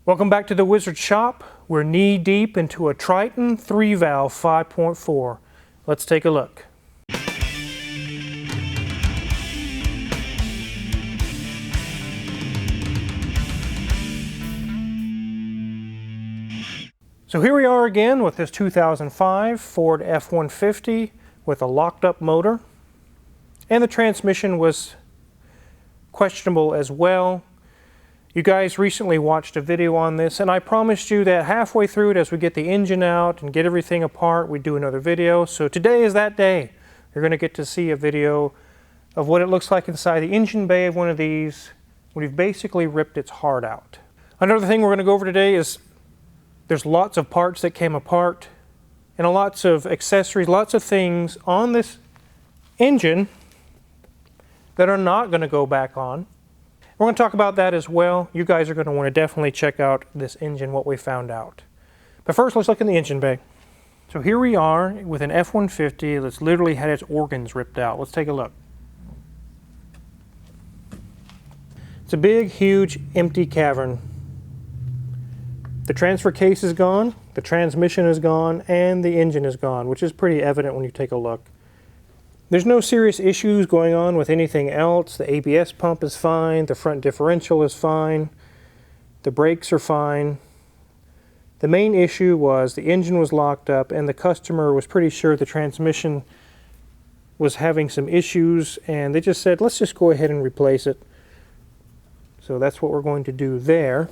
Welcome back to the Wizard Shop. We're knee deep into a Triton 3-valve 5.4. Let's take a look. So here we are again with this 2005 Ford F-150 with a locked up motor. And the transmission was questionable as well. You guys recently watched a video on this, and I promised you that halfway through it, as we get the engine out and get everything apart, we'd do another video. So today is that day. You're going to get to see a video of what it looks like inside the engine bay of one of these when you've basically ripped its heart out. Another thing we're going to go over today is there's lots of parts that came apart and lots of accessories, lots of things on this engine that are not going to go back on. We're going to talk about that as well. You guys are going to want to definitely check out this engine, what we found out. But first, let's look in the engine bay. So here we are with an F-150 that's literally had its organs ripped out. Let's take a look. It's a big, huge, empty cavern. The transfer case is gone, the transmission is gone, and the engine is gone, which is pretty evident when you take a look. There's no serious issues going on with anything else. The ABS pump is fine, the front differential is fine, the brakes are fine. The main issue was the engine was locked up and the customer was pretty sure the transmission was having some issues, and they just said, let's just go ahead and replace it. So that's what we're going to do there.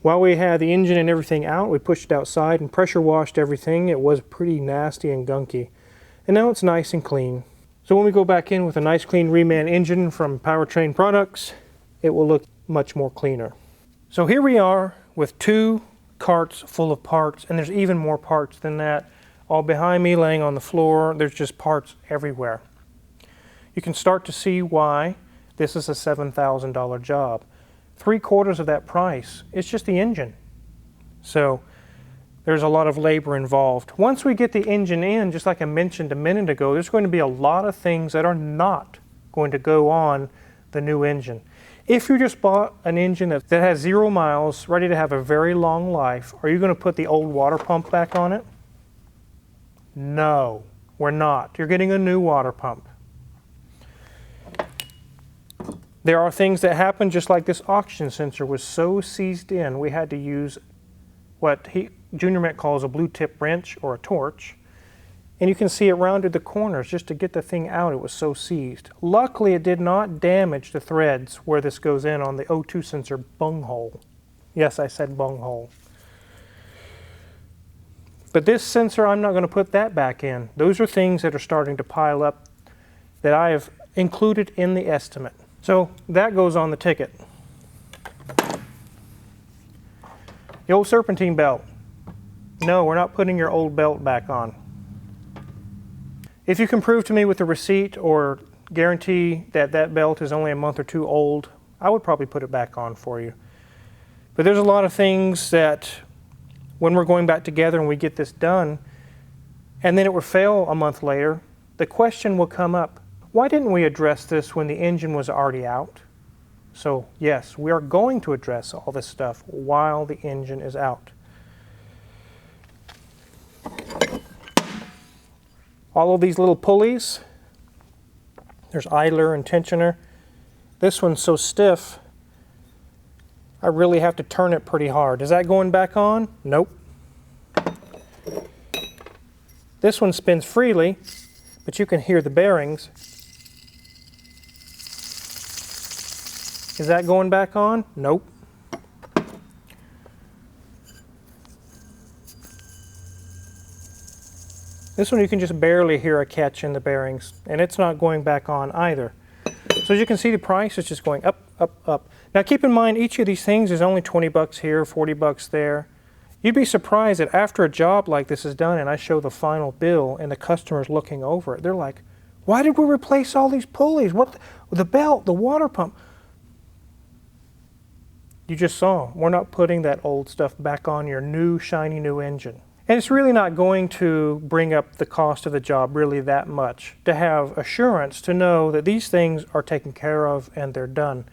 While we had the engine and everything out, we pushed it outside and pressure washed everything. It was pretty nasty and gunky. And now it's nice and clean. So when we go back in with a nice clean reman engine from Powertrain Products, it will look much more cleaner. So here we are with two carts full of parts, and there's even more parts than that. All behind me laying on the floor, there's just parts everywhere. You can start to see why this is a $7,000 job. 3/4 of that price, it's just the engine. So there's a lot of labor involved. Once we get the engine in, just like I mentioned a minute ago, there's going to be a lot of things that are not going to go on the new engine. If you just bought an engine that has 0 miles, ready to have a very long life, are you going to put the old water pump back on it? No, we're not. You're getting a new water pump. There are things that happen, just like this oxygen sensor was so seized in, we had to use what Junior Mech calls a blue tip wrench or a torch. And you can see it rounded the corners just to get the thing out. It was so seized. Luckily, it did not damage the threads where this goes in on the O2 sensor bunghole. Yes, I said bunghole. But this sensor, I'm not going to put that back in. Those are things that are starting to pile up that I have included in the estimate. So that goes on the ticket. The old serpentine belt. No, we're not putting your old belt back on. If you can prove to me with a receipt or guarantee that that belt is only a month or two old, I would probably put it back on for you. But there's a lot of things that when we're going back together and we get this done, and then it will fail a month later, the question will come up, why didn't we address this when the engine was already out? So yes, we are going to address all this stuff while the engine is out. All of these little pulleys, there's idler and tensioner. This one's so stiff, I really have to turn it pretty hard. Is that going back on? Nope. This one spins freely, but you can hear the bearings. Is that going back on? Nope. This one you can just barely hear a catch in the bearings, and it's not going back on either. So as you can see, the price is just going up, up, up. Now keep in mind, each of these things is only 20 bucks here, 40 bucks there. You'd be surprised that after a job like this is done and I show the final bill and the customer's looking over it, they're like, why did we replace all these pulleys? What, the belt, the water pump? You just saw, we're not putting that old stuff back on your new, shiny new engine. And it's really not going to bring up the cost of the job really that much to have assurance to know that these things are taken care of and they're done.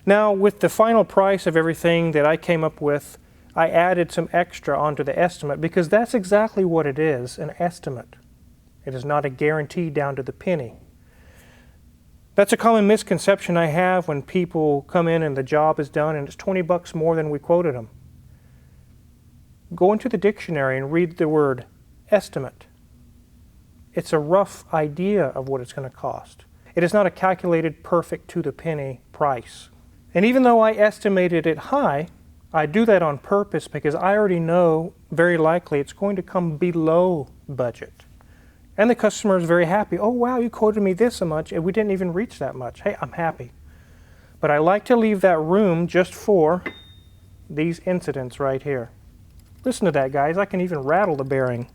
Now, with the final price of everything that I came up with, I added some extra onto the estimate because that's exactly what it is, an estimate. It is not a guarantee down to the penny. That's a common misconception I have when people come in and the job is done and it's 20 bucks more than we quoted them. Go into the dictionary and read the word estimate. It's a rough idea of what it's going to cost. It is not a calculated perfect to the penny price. And even though I estimated it high, I do that on purpose because I already know very likely it's going to come below budget. And the customer is very happy. Oh wow, you quoted me this much and we didn't even reach that much. Hey, I'm happy. But I like to leave that room just for these incidents right here. Listen to that, guys. I can even rattle the bearing.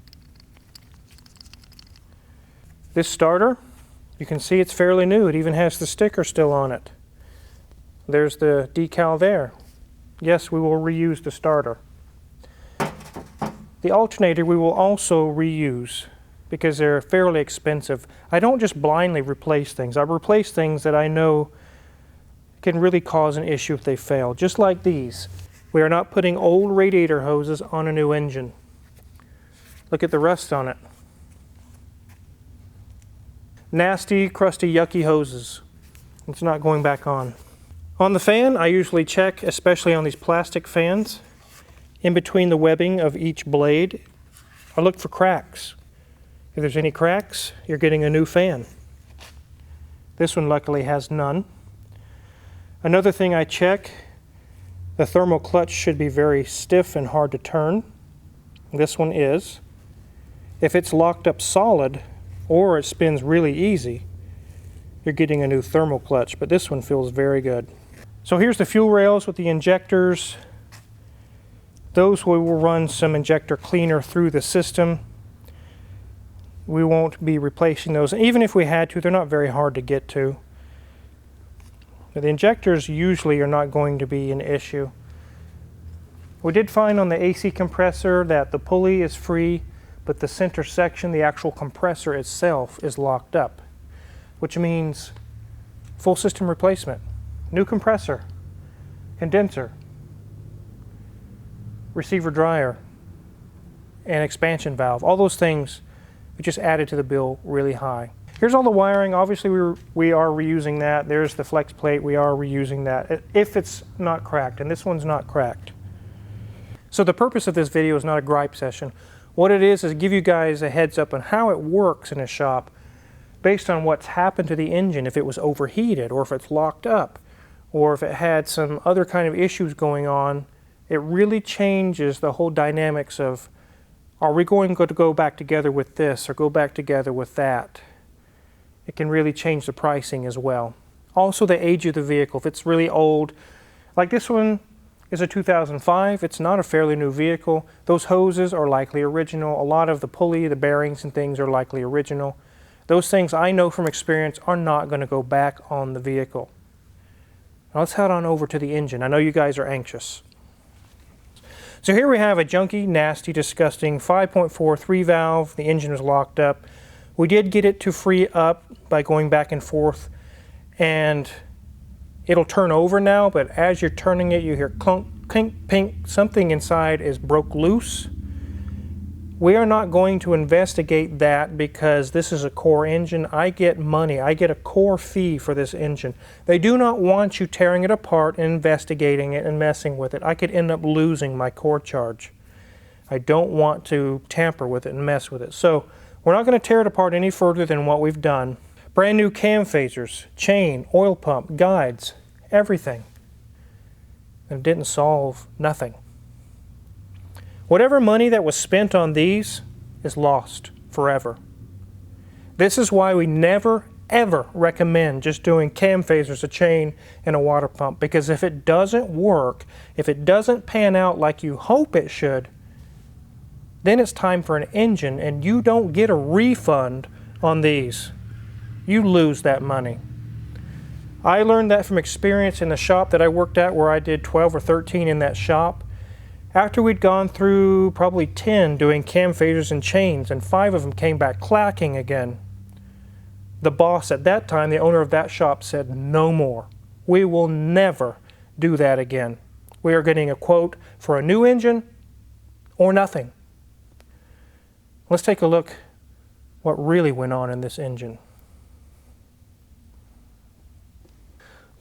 This starter, you can see it's fairly new. It even has the sticker still on it. There's the decal there. Yes, we will reuse the starter. The alternator we will also reuse because they're fairly expensive. I don't just blindly replace things. I replace things that I know can really cause an issue if they fail. Just like these. We are not putting old radiator hoses on a new engine. Look at the rust on it. Nasty, crusty, yucky hoses. It's not going back on. On the fan, I usually check, especially on these plastic fans, in between the webbing of each blade, I look for cracks. If there's any cracks, you're getting a new fan. This one luckily has none. Another thing I check, the thermal clutch should be very stiff and hard to turn. This one is. If it's locked up solid or it spins really easy, you're getting a new thermal clutch, but this one feels very good. So here's the fuel rails with the injectors. Those we will run some injector cleaner through the system. We won't be replacing those. Even if we had to, they're not very hard to get to. The injectors usually are not going to be an issue. We did find on the AC compressor that the pulley is free, but the center section, the actual compressor itself, is locked up, which means full system replacement. New compressor, condenser, receiver dryer, and expansion valve. All those things we just added to the bill really high. Here's all the wiring. Obviously we are reusing that. There's the flex plate. We are reusing that if it's not cracked, and this one's not cracked. So the purpose of this video is not a gripe session. What it is give you guys a heads up on how it works in a shop based on what's happened to the engine, if it was overheated or if it's locked up, or if it had some other kind of issues going on. It really changes the whole dynamics of, are we going to go back together with this or go back together with that? It can really change the pricing as well. Also the age of the vehicle. If it's really old, like this one is a 2005, it's not a fairly new vehicle. Those hoses are likely original. A lot of the pulley, the bearings and things are likely original. Those things I know from experience are not going to go back on the vehicle. Now let's head on over to the engine. I know you guys are anxious. So here we have a junky, nasty, disgusting 5.4 3-valve. The engine is locked up. We did get it to free up by going back and forth, and it'll turn over now, but as you're turning it, you hear clunk, clink, pink. Something inside is broke loose. We are not going to investigate that because this is a core engine. I get money. I get a core fee for this engine. They do not want you tearing it apart and investigating it and messing with it. I could end up losing my core charge. I don't want to tamper with it and mess with it. So we're not going to tear it apart any further than what we've done. Brand new cam phasers, chain, oil pump, guides, everything. And it didn't solve nothing. Whatever money that was spent on these is lost forever. This is why we never, ever recommend just doing cam phasers, a chain, and a water pump. Because if it doesn't work, if it doesn't pan out like you hope it should, then it's time for an engine, and you don't get a refund on these. You lose that money. I learned that from experience in the shop that I worked at, where I did 12 or 13 in that shop. After we'd gone through probably 10 doing cam phasers and chains, and 5 of them came back clacking again, the boss at that time, the owner of that shop, said no more. We will never do that again. We are getting a quote for a new engine or nothing. Let's take a look what really went on in this engine.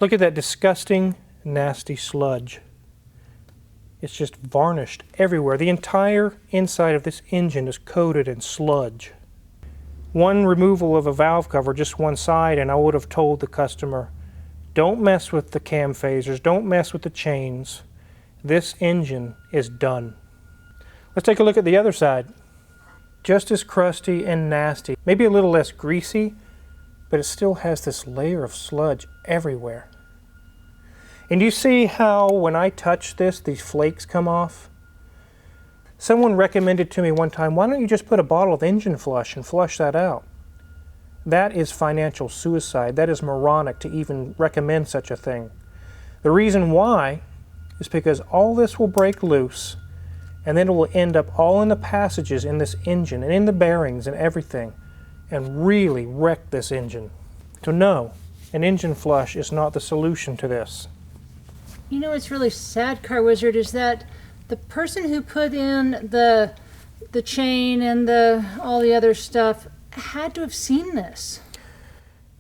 Look at that disgusting, nasty sludge. It's just varnished everywhere. The entire inside of this engine is coated in sludge. One removal of a valve cover, just one side, and I would have told the customer, don't mess with the cam phasers, don't mess with the chains. This engine is done. Let's take a look at the other side. Just as crusty and nasty, maybe a little less greasy, but it still has this layer of sludge everywhere. And you see how when I touch this, these flakes come off? Someone recommended to me one time, why don't you just put a bottle of engine flush and flush that out? That is financial suicide. That is moronic to even recommend such a thing. The reason why is because all this will break loose, and then it will end up all in the passages in this engine and in the bearings and everything, and really wreck this engine. So no, an engine flush is not the solution to this. You know what's really sad, Car Wizard, is that the person who put in the chain and all the other stuff had to have seen this.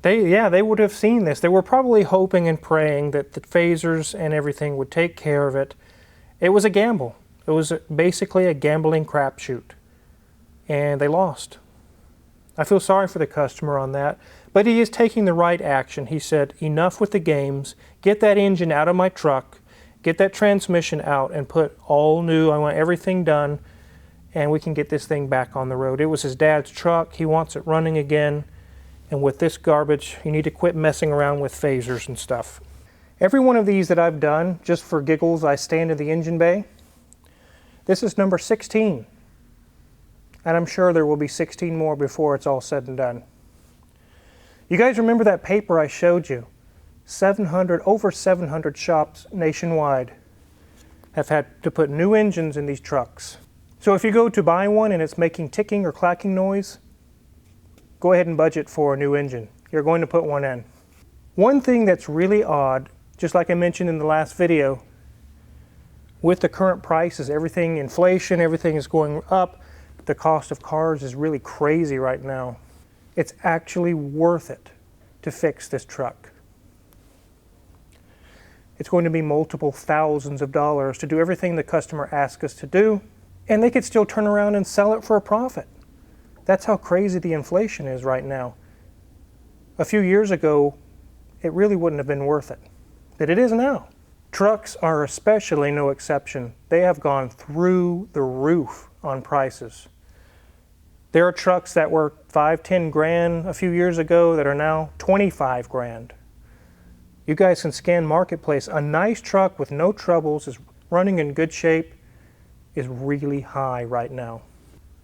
They would have seen this. They were probably hoping and praying that the phasers and everything would take care of it. It was a gamble. It was basically a gambling crapshoot, and they lost. I feel sorry for the customer on that, but he is taking the right action. He said, enough with the games, get that engine out of my truck, get that transmission out and put all new, I want everything done, and we can get this thing back on the road. It was his dad's truck, he wants it running again, and with this garbage, you need to quit messing around with phasers and stuff. Every one of these that I've done, just for giggles, I stand in the engine bay. This is number 16. And I'm sure there will be 16 more before it's all said and done. You guys remember that paper I showed you? Over 700 shops nationwide have had to put new engines in these trucks. So if you go to buy one and it's making ticking or clacking noise, go ahead and budget for a new engine. You're going to put one in. One thing that's really odd, just like I mentioned in the last video, with the current prices, everything, inflation, everything is going up. The cost of cars is really crazy right now. It's actually worth it to fix this truck. It's going to be multiple thousands of dollars to do everything the customer asks us to do, and they could still turn around and sell it for a profit. That's how crazy the inflation is right now. A few years ago, it really wouldn't have been worth it, but it is now. Trucks are especially no exception. They have gone through the roof on prices. There are trucks that were 5-10 grand a few years ago that are now 25 grand. You guys can scan Marketplace. A nice truck with no troubles, is running in good shape, is really high right now.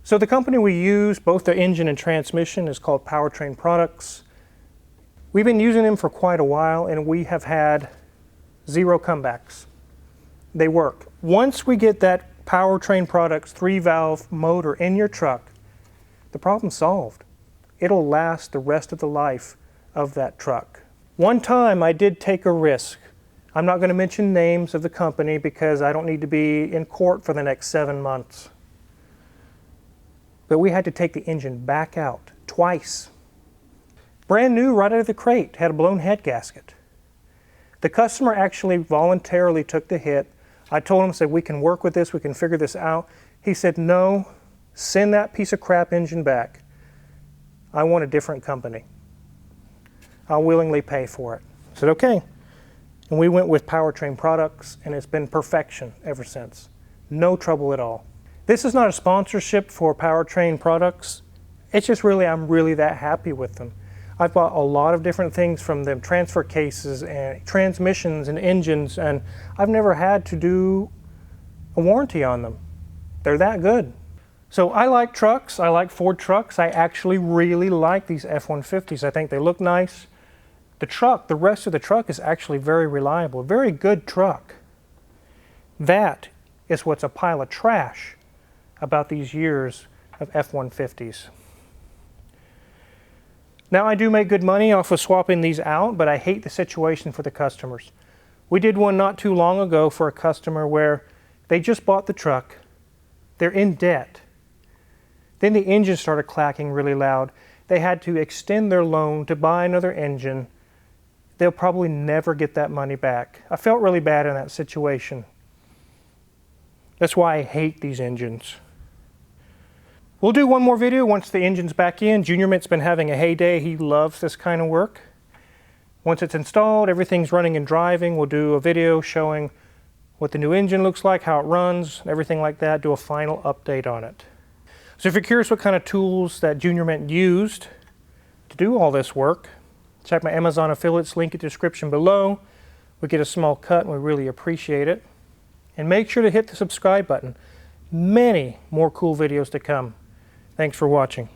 So the company we use, both the engine and transmission, is called Powertrain Products. We've been using them for quite a while, and we have had 0 comebacks. They work. Once we get that Powertrain Products 3-valve motor in your truck, the problem's solved. It'll last the rest of the life of that truck. One time I did take a risk. I'm not going to mention names of the company because I don't need to be in court for the next 7 months. But we had to take the engine back out twice. Brand new, right out of the crate, had a blown head gasket. The customer actually voluntarily took the hit. I told him, said, we can work with this, we can figure this out. He said, no, send that piece of crap engine back. I want a different company. I'll willingly pay for it. I said, okay. And we went with Powertrain Products, and it's been perfection ever since. No trouble at all. This is not a sponsorship for Powertrain Products. It's just really, I'm really that happy with them. I've bought a lot of different things from them, transfer cases and transmissions and engines, and I've never had to do a warranty on them. They're that good. So I like trucks. I like Ford trucks. I actually really like these F-150s. I think they look nice. The truck, the rest of the truck is actually very reliable, very good truck. That is what's a pile of trash about these years of F-150s. Now, I do make good money off of swapping these out, but I hate the situation for the customers. We did one not too long ago for a customer where they just bought the truck, they're in debt. Then the engine started clacking really loud. They had to extend their loan to buy another engine. They'll probably never get that money back. I felt really bad in that situation. That's why I hate these engines. We'll do one more video once the engine's back in. Junior Mint's been having a heyday. He loves this kind of work. Once it's installed, everything's running and driving, we'll do a video showing what the new engine looks like, how it runs, everything like that, do a final update on it. So if you're curious what kind of tools that Junior Mint used to do all this work, check my Amazon affiliates link in the description below. We get a small cut and we really appreciate it. And make sure to hit the subscribe button. Many more cool videos to come. Thanks for watching.